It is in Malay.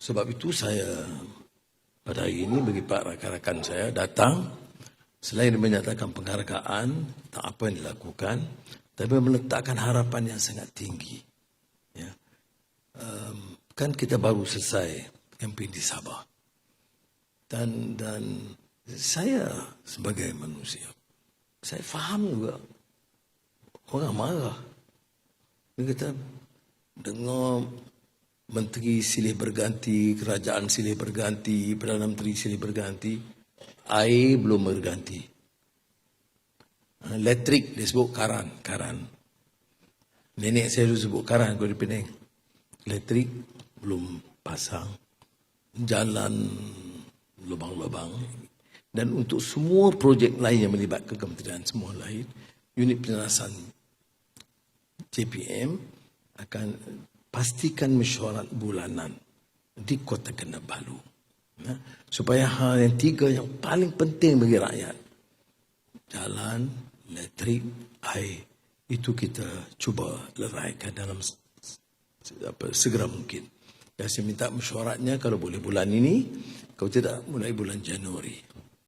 Sebab itu saya pada hari ini bagi pak rakan-rakan saya datang, selain menyatakan penghargaan tak apa yang dilakukan, tapi meletakkan harapan yang sangat tinggi. Ya. Kan kita baru selesai kempen di Sabah. Dan saya sebagai manusia, saya faham juga orang marah. Dia kata, dengar menteri silih berganti, kerajaan silih berganti, Perdana Menteri silih berganti, air belum berganti. Elektrik dia sebut karan. Nenek saya dulu sebut karan kalau di Penang. Elektrik belum pasang. Jalan lubang-lubang. Dan untuk semua projek lain yang melibatkan kementerian semua lain, unit penjelasan JPM akan pastikan mesyuarat bulanan di Kota Kinabalu. Supaya hal yang tiga yang paling penting bagi rakyat, jalan, elektrik, air, itu kita cuba leraikan dalam segera mungkin. Saya minta mesyuaratnya kalau boleh bulan ini, kalau tidak mulai bulan Januari.